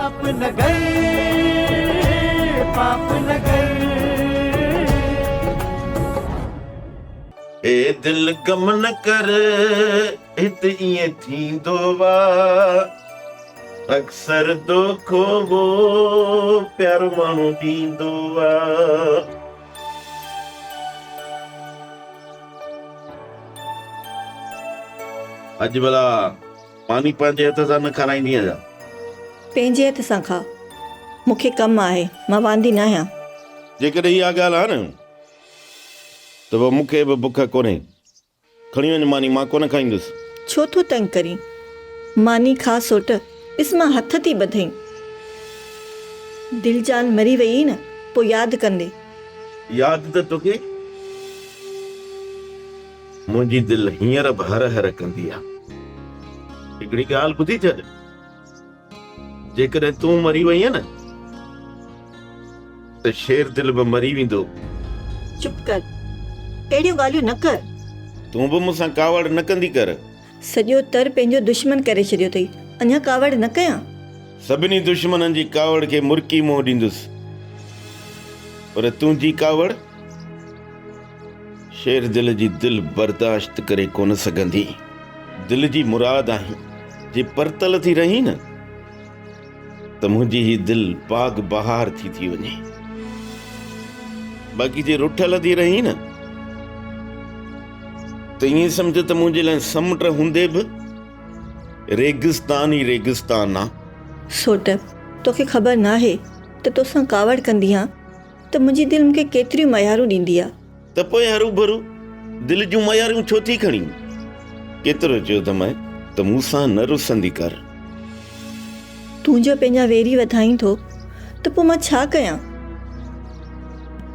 पाप नगर, पाप नगर। ए दिल गम न कर, इत इएं थींदो वा, अक्सर दोखो वो प्यारो माण्हू ॾींदो वा। अॼु भला पानी पंहिंजे हथ सां न खाराईंदी आहियां। पंहिंजे हथ सां खा, मूंखे कमु आहे, मां वांदी न आहियां। जेकॾहिं इहा ॻाल्हि आहे न त पोइ मूंखे बि बुख कोन्हे, खणी वञ मानी, मां कोन खाईंदुसि। छो थो तंग करी? मानी खा सोट, ॾिस मां हथ थी ॿधई। दिलि जान मरी वई न, पोइ यादि कंदे। यादि त तोखे मुंहिंजी दिलि हींअर बि हर हर कंदी आहे। हिकिड़ी ॻाल्हि ॿुधी छॾ, जेकॾहिं तूं मरी वईअ न त शेर दिलि बि मरी वेंदो। चुप कर, अहिड़ियूं ॻाल्हियूं न कर। तूं बि मूंसां कावड़ न कंदी कर। सॼो तर पंहिंजो दुश्मन करे छॾियो अथई, अञा कावड़ न कयां? सभिनी दुश्मननि जी कावड़ खे मुर्की मोह ॾींदुसि, पर तुंहिंजी कावड़ शेर दिल जी दिलि बर्दाश्त करे कोन सघंदी। दिल जी मुराद आहे जे परतल थी रही न त मुंहिंजी ही दिलि बाग बहार थी वञे। बाक़ी जे रुठल थी रही न त ईअं सम्झ त मुंहिंजे लाइ समुंड हूंदे बि रेगिस्तान ई रेगिस्तान आहे। सोट, तोखे ख़बर नाहे त तोसां कावड़ कंदी आहियां त मुंहिंजी दिलि मूंखे केतिरियूं मयारूं ॾींदी आहे। त पोइ हरू भरू दिलि जूं मयारूं छो थी खणी? केतिरो चयो त मैं त मूंसां न रुसंदी कर। तूं जो पंहिंजा वेरी वधाई थो त पोइ मां छा कयां?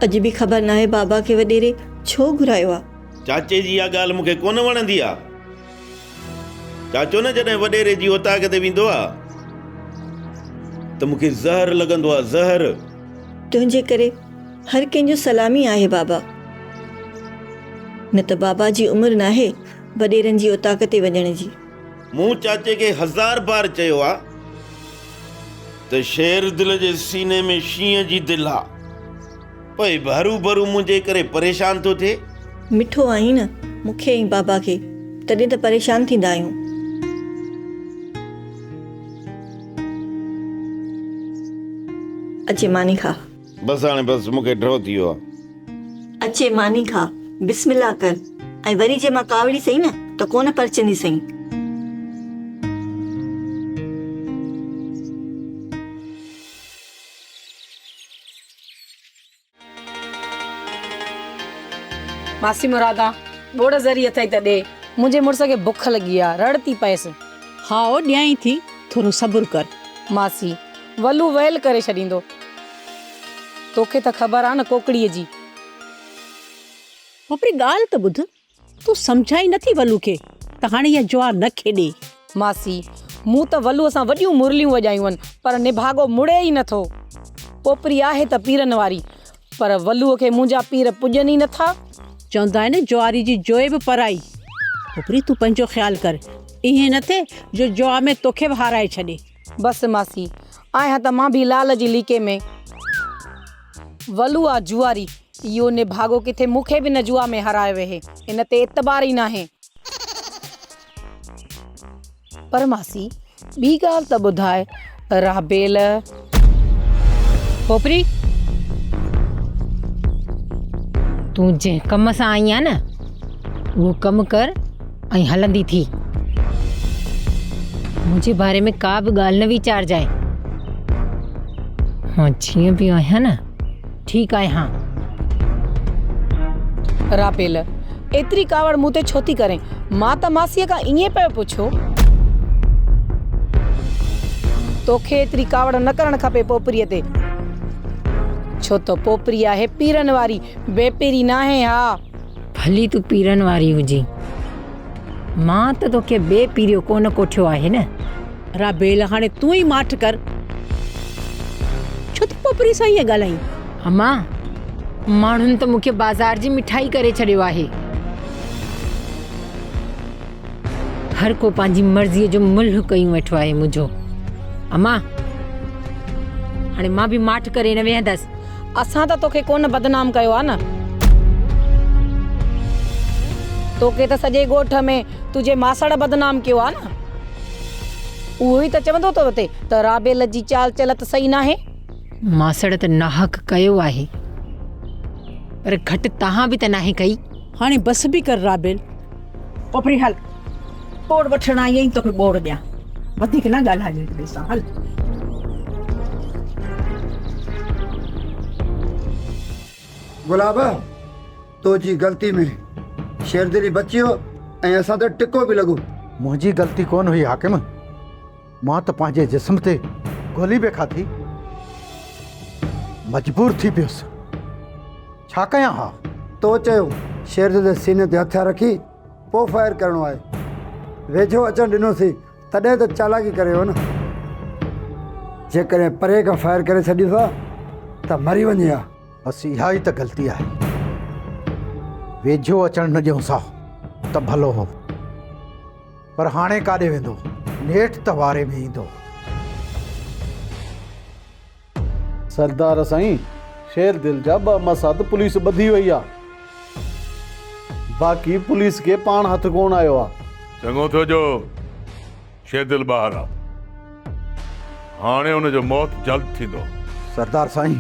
अॼु बि ख़बर नाहे बाबा खे वॾेरे छो घुरायो आहे। चाचे जी इहा ॻाल्हि मूंखे कोन वणंदी आहे। चाचो न जॾहिं वॾेरे जी ओताक ते वेंदो आहे त मूंखे ज़हर लॻंदो आहे, ज़हर। तुंहिंजे करे हर कंहिंजो सलामी आहे बाबा, न त बाबा जी उमिरि नाहे वॾेरनि जी ओताक ते वञण जी। मूं चाचे खे 1000 बार चयो आहे त शेर दिल जे सीने में शींहं जी दिलि आहे, पोइ हरू भरू मुंहिंजे करे परेशान थो थिए। मिठो आई न मूंखे ऐं बाबा खे, तॾहिं त परेशान थींदा आहियूं। अचे मानी खा। बसि हाणे बसि मूंखे ड्रॉ थी वियो आहे। अचे मानी खा, बिस्मिल्लाह कर, ऐं वरी जे मां कावड़ी सही न त कोन परचंदी सही। मासी मुरादा बोड़ ज़री अथई त ॾे, मुंहिंजे मुड़ुस खे बुख लॻी आहे, रड़ थी पएसि। हा ओ ॾियाई थी, थोरो सब्र कर। मासी वलू वैल करे छॾींदो, तोखे त ख़बर आहे न कोकड़ीअ जी। पोपरी ॻाल्हि त ॿुध, तूं सम्झाई नथी वलू खे त हाणे इहा जुआ न खेॾे। मासी मूं त वलूअ सां वॾियूं मुरलियूं वॼायूं आहिनि, पर निभागो मुड़े ई नथो। पोपरी आहे त पीरनि वारी, पर वलूअ खे मुंहिंजा पीर पुॼनि ई नथा। चवंदा आहिनि जुआरी जी जोए बि पराई। पोपरी तूं पंहिंजो ख़्यालु कर, ईअं न थिए जो जुआ में तोखे बि हाराए छॾे। बसि मासी, आहियां त मां बि लाल जी लीके में। वलू आहे जुआरी, इहो निभागो किथे मूंखे बि न जुआ में हराए वेहे, इन ते एतबार ई नाहे। पर मासी ॿी ॻाल्हि त ॿुधाए, राबेल। पोपरी तूं जंहिं कम सां आई आहे न उहो कमु कर ऐं हलंदी थी। मुंहिंजे बारे में का बि ॻाल्हि न वीचारजांइ। मां जीअं बि आहियां न ठीकु आहियां। राबेल एतिरी कावड़ मूं ते छो थी करें? मां त मासीअ खां ईअं पियो पुछो। तोखे एतिरी कावड़ न करणु खपे पोपरीअ ते, छो त पोपरी आहे पीरनि वारी, बेपीरी नाहे। हा भली तूं पीरनि वारी हुजी, मां त तोखे बेपीरियो कोन कोठियो आहे न। राबेल हाणे तूं ई माठ कर, छो त पोपरी सां ईअं ॻाल्हाई? अम्मा माण्हुनि त मूंखे बाज़ार जी मिठाई करे छॾियो आहे। हर को पंहिंजी मर्ज़ीअ जो मुल्ह कयूं वेठो आहे मुंहिंजो। अम्मा हाणे मां बि माठ करे न वेहंदसि। असां त तोखे कोन बदनाम कयो आहे न, तोखे त सॼे ॻोठ में तुंहिंजे मासड़ बदनाम कयो आहे न। उहो ई त चवंदो अथव त राबेल जी चाल चलत सही नाहे। मासड़ त नाहक कयो आहे, पर घटि तव्हां बि त नाहे कई। हाणे बस बि कर राबेल। पोपरी हल, बोड़ वठण आई आहीं, तोखे बोड़ ॾियां। वधीक न ॻाल्हाए हिकिड़े सां, हल। गुलाब, तो जी ग़लती में शेरदिली बची हो ऐं असां त टिको बि लॻो। मुंहिंजी ग़लती कोन हुई हाकिम, मां त पंहिंजे जिस्म ते गोली बि खाधी, मजबूर थी पियुसि। छा कयां हा? तो चयो शेरदिल जे सीने ते हथियार रखी पोइ फायर करिणो आहे। वेझो अचणु ॾिनोसीं तॾहिं त चालाकी करे हो न। जेकॾहिं परे खां फायर करे छॾियोसि हा त मरी वञे हा। बसि इहा ई त ग़लती आहे, वेझो अचणु न ॾियूंसि हा त भलो हो, पर हाणे काॾे वेंदो, नेठि त वारे में ईंदो। सरदार साईं, शेरदिल जा 2 मसाद पुलिस ॿधी वई आहे, बाक़ी पुलिस खे पाण हथ कोन आयो आहे। चङो थियो जो शेरदिल ॿाहिरि आहे, हाणे हुनजो मौत जल्द थींदो। सरदार साईं,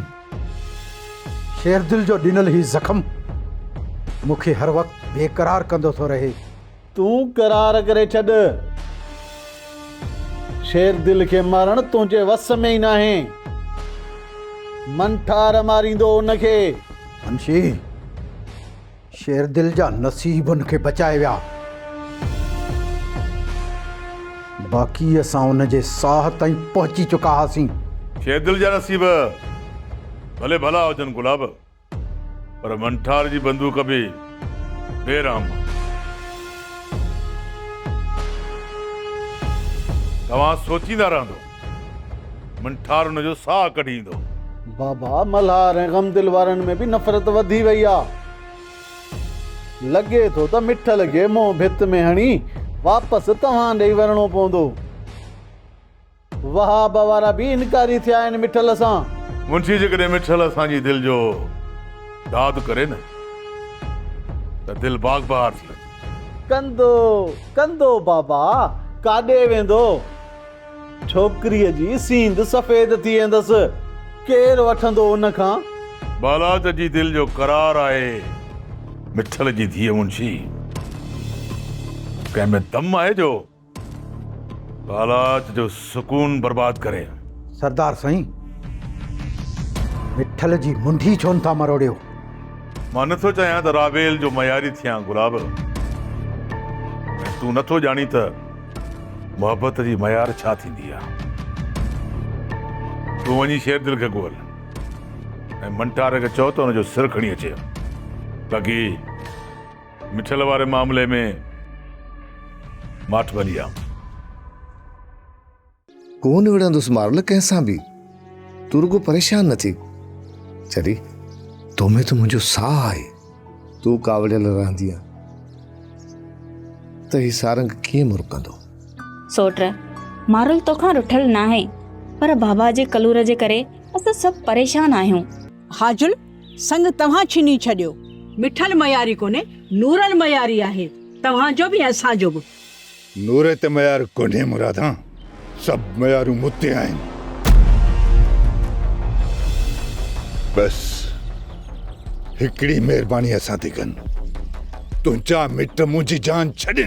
शेरदिल जो ॾिनल ही ज़ख़्म मूंखे हर वक़्तु बेक़रार कंदो थो रहे। तूं करार करे छॾ, शेरदिल खे मारणु तुंहिंजे वस में ई नाहे, मंठार मारींदो उनखे। मुंशी, शेरदिल जा नसीब उनखे बचाए विया, बाक़ी असां उनजे साह ताईं पहुची चुका हुआसीं। शेरदिल जा नसीब भले भला हुजनि गुलाब, पर मंठार जी बंदूक बि बेराम। तव्हां सोचींदा रहंदो, मंठार हुनजो साह कढी ईंदो। बाबा, मल्हार ऐं ग़मदिल वारनि में बि नफ़रत वधी वई आहे। लॻे थो त मिठल खे मुंहुं भित में हणी वापसि तव्हां ॾेई वञिणो पवंदो। वहाब वारा बि इनकारी थिया आहिनि मिठल सां। मुंशी जेकॾहिं मिठल असांजी दिलि जो दाद करे न त दिलि बाग बहार थी वञे। कंदो बाबा, काॾे वेंदो? छोकिरीअ जी सींद सफ़ेद थी वेंदसि, केरु वठंदो उनखां? बालात जी दिलि जो करार आहे मिठल जी धीअ। मुंशी, कंहिंमें दम आहे जो बालात जो सुकून बर्बाद करे? सरदार साईं, मिठल जी मुंडी छो था मरोड़ियो? मां नथो चाहियां त राबेल जो मयारी थियां गुलाब। तूं नथो ॼाणी त मोहबत जी मयार छा थींदी आहे। तूं वञी शेरदिल खे ॻोल्ह ऐं मंठार खे चओ त हुनजो सिर खणी अचे। बाक़ी मिठल वारे मामले में माठ भली आहे। कोन विढ़ंदुसि मारल कंहिंसां बि, तूं रुगो परेशान न थी। चरी तो में तो मुंहिंजो साह आहे, तूं कावड़ियल रहंदी आहे त ही सारंग कीअं मुरकंदो? सोट मारुल तोखां रुठल न आहे, पर बाबा जे कलूर जे करे असां सभु परेशान आहियूं। हाजुल, संग तव्हां छिनी छॾियो। मिठल मयारी कोने, नूरल मयारी आहे, तव्हांजो बि असांजो बि। नूर ते मयार कोन्हे मुरादा, सभु मयारूं मुते आहिनि। बस हिकिड़ी महिरबानी असां ते कनि, तुंहिंजा मिट मुंहिंजी जान छॾनि।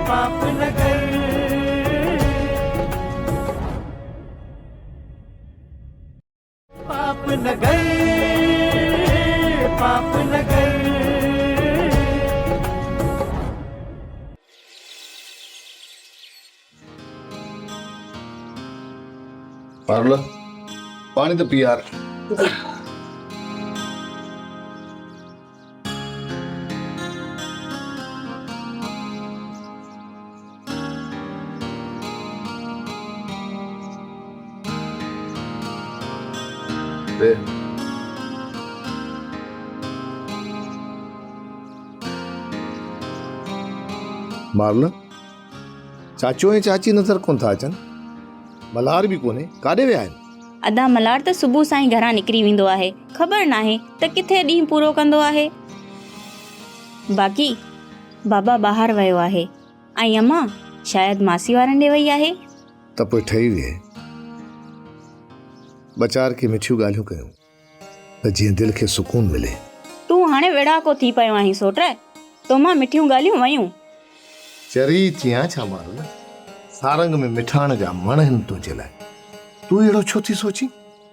पाप न कर, पाप न कर, पाप न कर। पारुल, पानी तो पी यार। दे। मारल, चाचो ऐं चाची नज़र कोन था अचनि। मल्हार बि कोन्हे, काॾे विया आहिनि? अदा मल्हार त सुबुह सां ई घरां निकिरी वेंदो आहे, ख़बर नाहे त किथे ॾींहुं पूरो कंदो आहे। बाक़ी बाबा ॿाहिरि वियो आहे ऐं अम्मा शायदि मासी वारनि ॾे वई आहे। त पोइ ठही विए, बचार खे मिठियूं ॻाल्हियूं कयूं त जीअं दिलि खे सुकून मिले। तूं हाणे विड़ाको थी पियो आहीं सोट, तो मां मिठियूं ॻाल्हियूं वयूं। चरी चियां छा मारो न, सारंग में मिठाण जा मण आहिनि तुंहिंजे लाइ, तूं अहिड़ो छो थी सोची?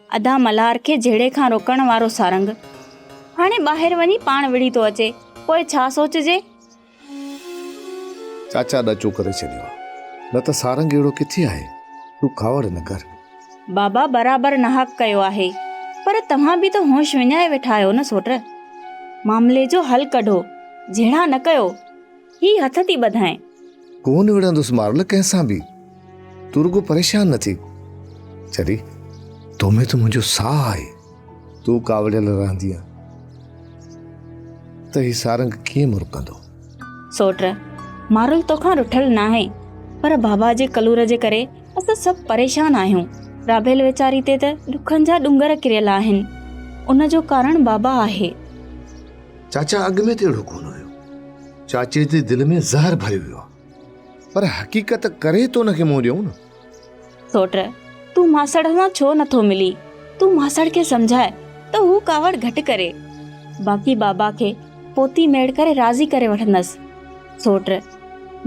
अदा मल्हार खे जहिड़े खां रोकण वारो सारंग हाणे ॿाहिरि वञी पाण विड़ी थो अचे, पोइ छा सोचजे? चाचा ॾचो करे छॾियो आहे, न त सारंग अहिड़ो किथे आहे। तूं कावड़ न कर। बाबा बराबरि नाहक कयो आहे, पर तव्हां बि त होश विञाए वेठा आहियो न सोट। मामले जो हल कढो, जहिड़ा न कयो ही हथ थी ॿधाए। कोन विढ़ंदुसि मारल कंहिंसां बि, तूं रुगो परेशान न थी। चरी तोमें त मुंहिंजो साह आहे, तूं कावड़ियल रहंदी आहे त ही सारंग कीअं मुरकंदो? सोट मारुल तोखां रुठल न आहे, पर बाबा जे कलूर जे करे असां सभु परेशान आहियूं। राबेल वेचारी ते त दुखनि जा डुंगर किरियल आहिनि, उन जो कारण बाबा आहे। चाचा अॻु में त अहिड़ो कोन हुयो, चाचे जे दिलि में ज़हर भरियो वियो आहे, पर हक़ीक़त करे तो हुनखे मुंहुं ॾियूं न। सोट तूं मासड़ सां छो नथो मिली? तूं मासड़ खे सम्झाए त हू कावड़ घटि करे। बाक़ी बाबा खे पोती मेड़ करे राज़ी करे वठंदसि। सोट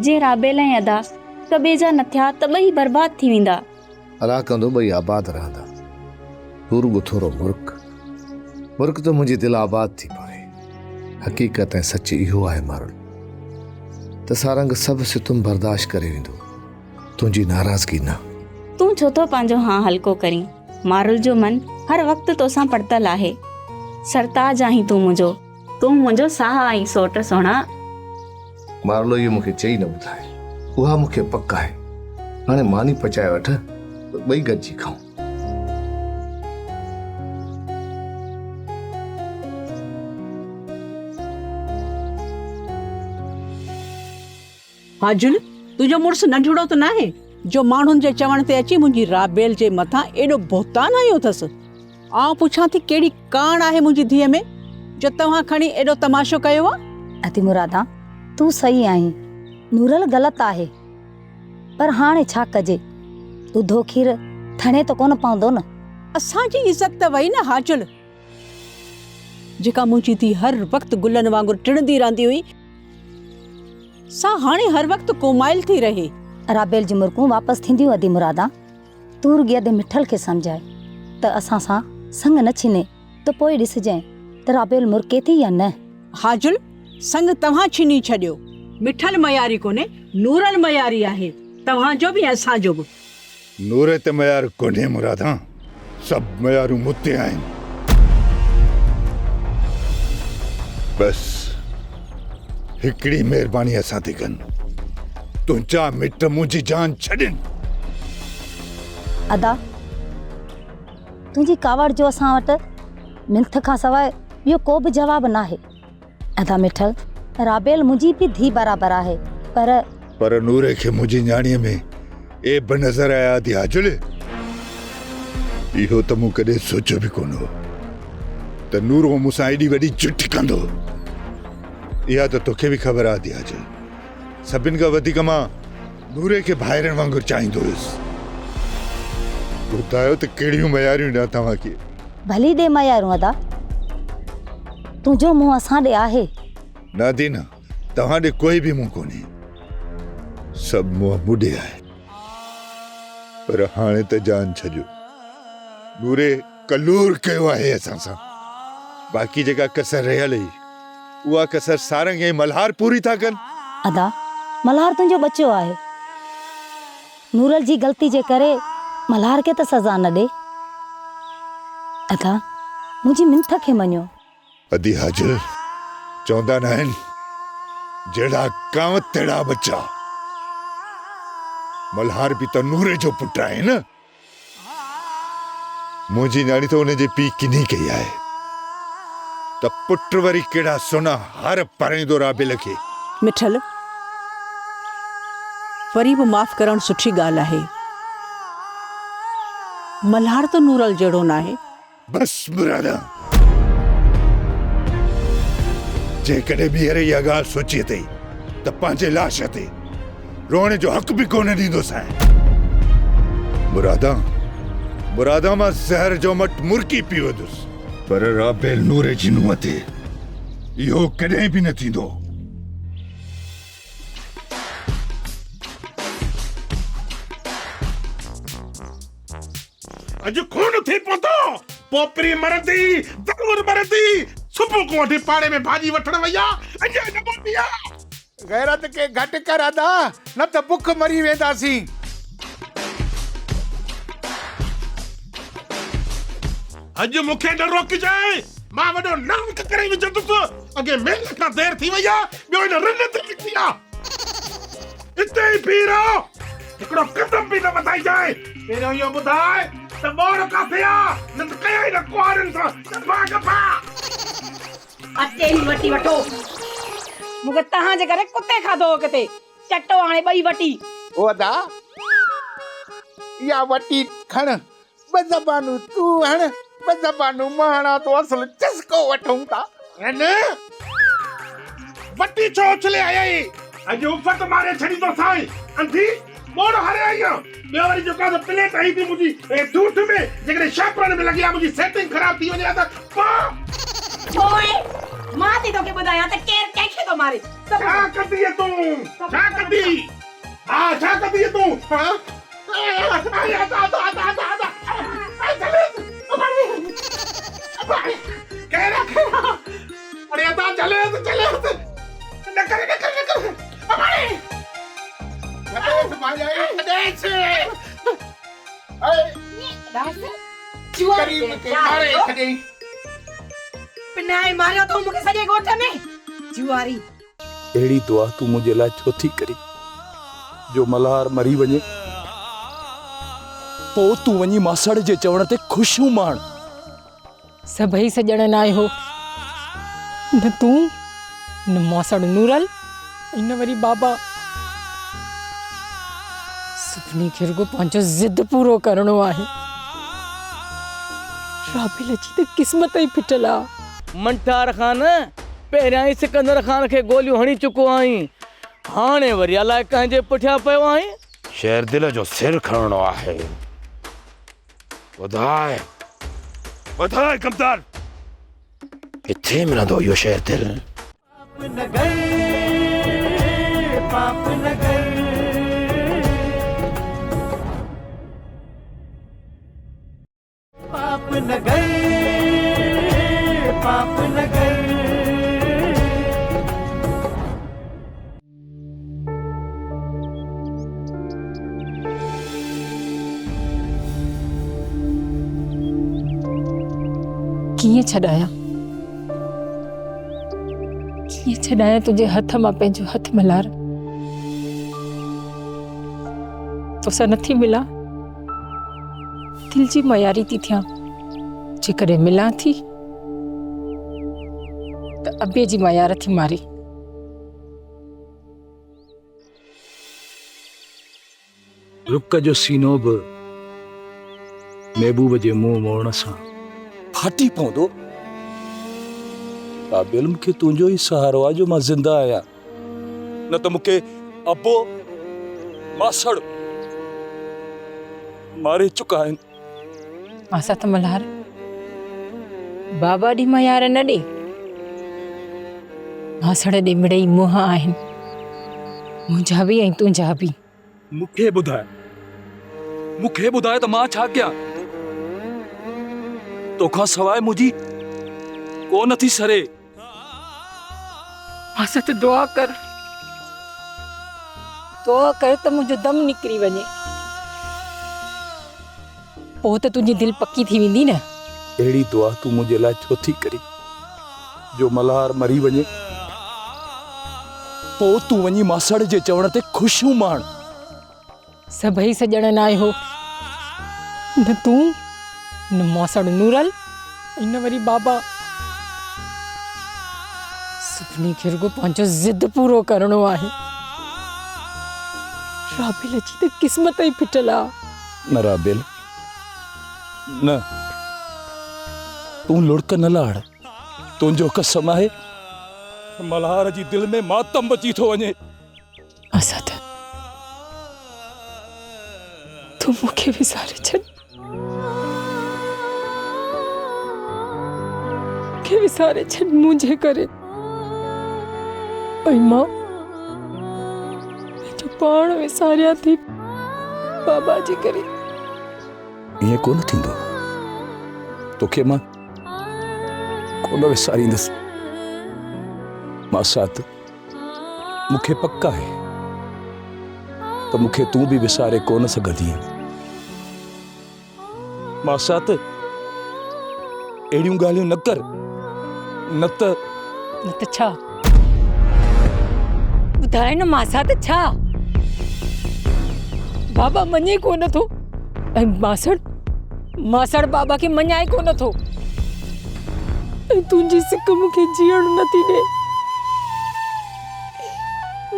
जे राबेल ऐं अदा कॿे जा न थिया त ॿई बर्बाद थी वेंदा। अला कंदो ॿई आबाद रहंदा। तूं रुगो थोरो मुर्क त मुंहिंजी दिलि आबाद थी पवे। हक़ीक़त ऐं सच इहो आहे मारुल त सारंग सभु सितुम बर्दाश्त करे वेंदो, तुंहिंजी नाराज़गी न। तूं छो थो पंहिंजो हाँ हल्को करीं? मारुल जो मन हर वक़्तु तोसां पड़तल आहे। सरताज आहीं तूं मुंहिंजो साह आहीं सोट सोना। मारुल इहो मूंखे चई न ॿुधाए, उहा मूंखे पक आहे। हाणे मानी पचाए वठ, ॿई गॾिजी खाऊं। हाजुल तुंहिंजो मुड़ुसु नंढड़ो त न आहे जो माण्हुनि जे चवण ते अची मुंहिंजी राबेल जे मथां एॾो बोहतान आयो अथसि। आउं पुछां थी कहिड़ी कान आहे मुंहिंजी धीअ में जो तव्हां खणी एॾो तमाशो कयो आहे? अति मुरादा तूं सही आहीं, नूरल ग़लति आहे, पर हाणे छा कजे? दूधो खीर थणे त कोन पवंदो न। असांजी इज़त त वई न हाजुल, जेका मुंहिंजी धीउ हर वक़्तु गुलनि वांगुरु टिणंदी रहंदी हुई, सा हाणे हर वक़्तु कोमाइल थी रहे। राबेल जी मुर्कूं वापसि थींदियूं अदी मुरादा। तूं रुॻी अदे मिठल खे सम्झाए त असां सां संग न छीने, त पोइ ॾिसजांइ त राबेल मुर्के थी या न। हाजुल संग तव्हां छीनी छॾियो। मिठल मयारी कोन्हे, नूरल मयारी आहे, तव्हांजो बि असांजो बि। नूर ते मयार कोन्हे मुरादा, सभु मयारूं मुते आहिनि। बस हिकिड़ी महिरबानी असां ते कनि, तुंहिंजा मिट मुंहिंजी जान छॾनि। अदा तुंहिंजी कावड़ जो असां वटि मिंथ खां सवाइ ॿियो को बि जवाबु न आहे। अदा मिठल राबेल मुंहिंजी बि धीउ बराबरि आहे, पर नूर खे मुंहिंजी न्याणीअ में ए बनज़र आया थी हाजुल। इहो त मूं कॾहिं सोचियो बि कोन हो त नूरो मूंसां एॾी वॾी चिट कंदो। इहा त तोखे बि ख़बर आहे हाजुल, सभिनि खां वधीक मां नूरे खे भाइरनि वांगुरु चाहींदो हुयुसि। ॿुधायो त कहिड़ियूं मयारियूं ॾियां तव्हांखे? भली ॾे मयारूं अदा, तुंहिंजो मुंहुं असां ॾे आहे। न दीना, तव्हां ॾे कोई बि मुंहुं कोन्हे, सभु मुंहुं मूं ॾे आहे। पर हाणे त जान छॾियो, नूरे कलूर कयो आहे असां सां। बाक़ी जेका कसर रहियल हुई, उहा कसर सारंग ऐं मल्हार पूरी था कनि। अदा मल्हार तुंहिंजो बच्चो आहे, नूरल जी ग़लती जे करे मल्हार खे त सज़ा न ॾे। अदा मुंहिंजी मिंथ खे मञो। अदी हाजुल चवंदा न आहिनि, जहिड़ा कांव तहिड़ा बच्चा। मल्हार बि त नूरे जो पुटु आहे न। मुंहिंजी न्याणी त हुनजे पीउ किनी कई आहे, त पुटु वरी कहिड़ा सुना हार पाराईंदो राबेल खे। मिठल वरी बि माफ़ करणु सुठी ॻाल्हि आहे, मल्हार तो नूरल जहिड़ो न आहे। बस मुरादा, जेकॾहिं ॿीहर इहा ॻाल्हि सोची अथई त पंहिंजे लाश ते रोअण जो हक़ बि कोन ॾींदोसांइ। मुरादा मां ज़हर जो मट मुर्की पी वधुसि, पर राबेल नूरे जी नुंहं ते इहो कॾहिं बि न थींदो। अॼु खून थी पहुतो, पोपरी मरंदी, ज़रूर मरंदी। सुबुह को वठी पाड़े में भाॼी वठण वई आहे, अञा न पहुती आहे। गैरत के घटि कर अदा, न त बुख मरी वेंदासीं। अॼु मूंखे न रोकिजांइ, मां वॾो नाक करे विझंदुसि। अॻे मेल खां देर थी वई आहे, ॿियो हिन रिन ते लिखी आहे। हिते ई बीह रहो, हिकिड़ो कदम बि न वधाइजांइ। पहिरियों इहो ॿुधाए त मोर काथे आहे, न त कयाई न कुआरनि सां गफ़ा गफ़ा। अटे ई वठी वठो, मूंखे तव्हां जे करे कुते खाधो हो किथे। चटो हाणे ॿई वटी। ओ अदा, इहा वटी खण, ॿ ज़बानूं तूं हण, ॿ ज़बानूं मां हणां, तो असुल चस्को वठूं था। न वटी छो उछले आई? अॼु उफ़त मारे छॾी तो साईं। अंधी मोड़ हरे आई आहे। ॿियो वरी जेका त प्लेट आई थी मुंहिंजी दूध में, जेकॾहिं शैपरन में लॻी आहे, मुंहिंजी सेटिंग ख़राब थी वञे त ओए, मां थी तोखे ॿुधायां त केरु कंहिंखे थो मारे। छा कंदी तूं? छा कंदी? हा, छा कंदी तूं? हा, अरे अदा चले न करे पिनाए मारियो तो मूंखे सॼे ॻोठ में जुआरी। अहिड़ी दुआ तूं मुंहिंजे लाइ छो थी करी जो मल्हार मरी वञे, पोइ तूं वञी मासड़ जे चवण ते ख़ुशियूं माण। सभई सॼण न आयो, न तूं न मासड़ नूरल, न वरी बाबा। सभिनी खे रुगो पंहिंजो ज़िद पूरो करणो आहे। राबेल जी त क़िस्मत ई फिटल आहे। मंठार खान पहिरियां ई सिकंदर खान खे गोलियूं हणी चुको आहीं, हाणे वरी अलाए कंहिंजे पुठियां पियो आहीं। शेर दिल जो सिर खणणो आहे। ॿुधाए ॿुधाए कमदार, किथे मिलंदो इहो शेर दिल? पाप नगर पाप नगर पाप नगर। कीअं छॾाया, कीअं छॾाया तुंहिंजे हथ मां पंहिंजो हथ मल्हार। तोसां नथी मिलां, दिल जी मयारी थी थियां। जेकॾहिं मिलां थी त अबे जी मयार थी मारी। रुक जो सीनो बि महबूब जे मुंहुं मोड़ण सां फाटी पवंदो। राबेल, मूंखे तुंहिंजो ई सहारो आहे जो मां ज़िंदा आहियां, न त मूंखे अबो मासड़ मारे चुका आहिनि। असां त मल्हार बाबा ॾी मयार न ॾे, मासड़ ॾे मिड़ई मुंहं आहिनि, मुंहिंजा बि ऐं तुंहिंजा बि। मूंखे ॿुधाए त मां छा कयां? तोखां सवाइ मुंहिंजी को नथी सरे। असां त दुआ कर त मुंहिंजो दम निकिरी वञे, पोइ त तुंहिंजी दिलि पकी थी वेंदी न। अहिड़ी दुआ तूं मुंहिंजे लाइ छो थी करी जो मल्हार मरी वञे, पोइ तूं वञी मासड़ जे चवण ते ख़ुशियूं माण। सभई सॼण न आयो, न तूं न मासड़ नूरल, न वरी बाबा। सभिनी खे रुगो पंहिंजो ज़िद पूरो करणो आहे। राबेल जी त क़िस्मत ई फिटल आहे। न राबेल, न तू लुड़क न लाड़, तुंहिंजो कसम आहे मल्हार जी दिल में मातम बची थो वञे। असद, तू मूंखे विसारे छॾ, मूंखे विसारे छॾ मुंहिंजे करे। ऐं मां पंहिंजो पाण विसारिया थी बाबा जे करे। ईअं कोन थींदो, तोखे मां कोन विसारींदुसि। मासात मूंखे पक आहे त मूंखे तूं बि विसारे कोन सघंदी। मासात अहिड़ियूं ॻाल्हियूं न कर, न त छा ॿुधाए न मासात छा? बाबा मञे कोन थो ऐं मासड़ बाबा खे मञाए कोन थो। ऐं तुंहिंजी सिक मूंखे जीअण नथी ॾे।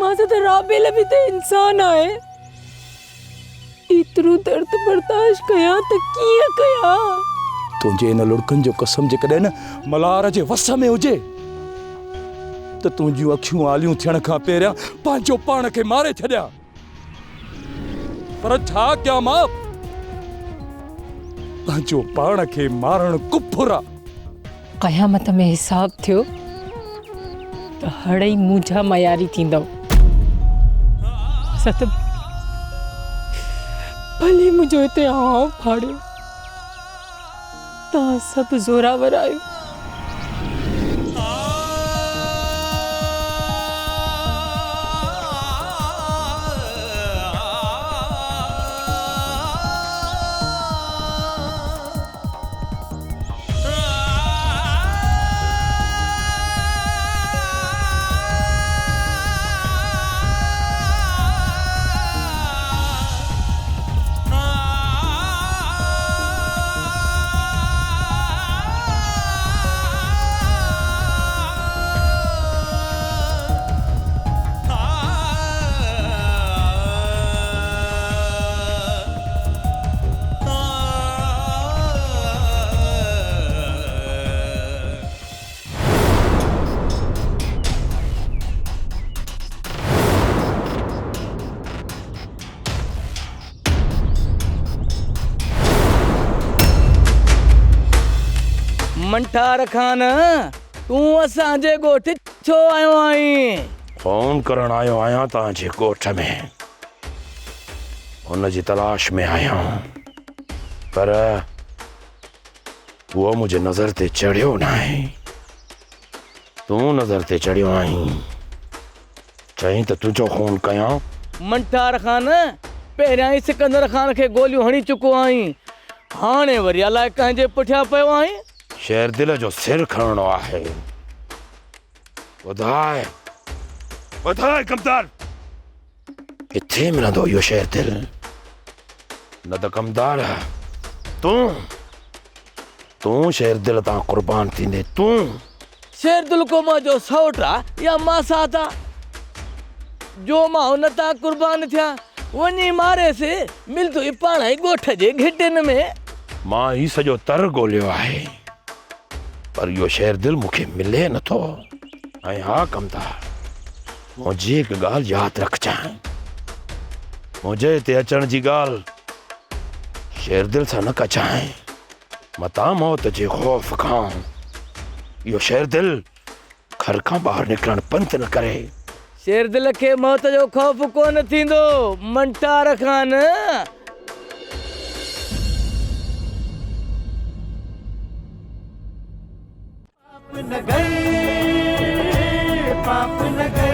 मासात राबेल बि त इंसान आहे। एतिरो दर्द बर्दाश्त कयां त कीअं कयां? तुंहिंजे इन लुड़कनि जो कसम जेकॾहिं न मल्हार जे वस में हुजे त तुंहिंजियूं अखियूं आलियूं थियण खां पहिरियां पंहिंजो पाण खे मारे छॾियां। पर छा कयां मां? पंहिंजो पाण खे मारण कुफुर आहे। क़यामत में हिसाब थियो त हड़ई मुंझा मयारी थींदव। सत भले मुंहिंजो हिते आव फाड़ियो, तव्हां सभु ज़ोरावर आहियो। मंठार खान, तूं असांजे ॻोठ छो आयो आहीं? फोन करण आयो आहियां तव्हांजे ॻोठ में, हुन जी तलाश में आहियां, पर वो मुझे नजर ते चढ़ियो न आहे। तूं नजर ते चढ़ियो आहीं, चई त तुंहिंजो खून कयां। मंठार खान, पहिरियां ई सिकंदर खान खे गोलियूं हणी चुको आहीं, हाणे वरी अलाए कंहिंजे पुठियां पियो आहीं। शेरदिल जो सिर खणणो आहे। ॿुधाए कमदार, किथे मिलंदो इहो शेरदिल? न त कमदार, तूं शेरदिल तां कुर्बान थींदे। तूं शेरदिल को मुंहिंजो सौट आहे या मां साथ आहे? जो मां हुन तां कुर्बान थिया, वञी मारेसि मिलंदो ई पाण ई ॻोठ जे घिटिन में। मां ही सॼो तर ॻोल्हियो आहे, पर इहो शेरदिल मूंखे मिले नथो। ऐं हा कमदार, मुंहिंजी हिकु ॻाल्हि यादि रखजांइ, मुंहिंजे हिते अचण जी ॻाल्हि शेरदिल सां न कजांइ, मतां मौत जे ख़ौफ़ खां इहो शेरदिल घर खां ॿाहिरि निकिरण पंत न करे। शेरदिल खे मौत जो ख़ौफ़ कोन थींदो मंठार खान। पाप न गए, पाप न गए।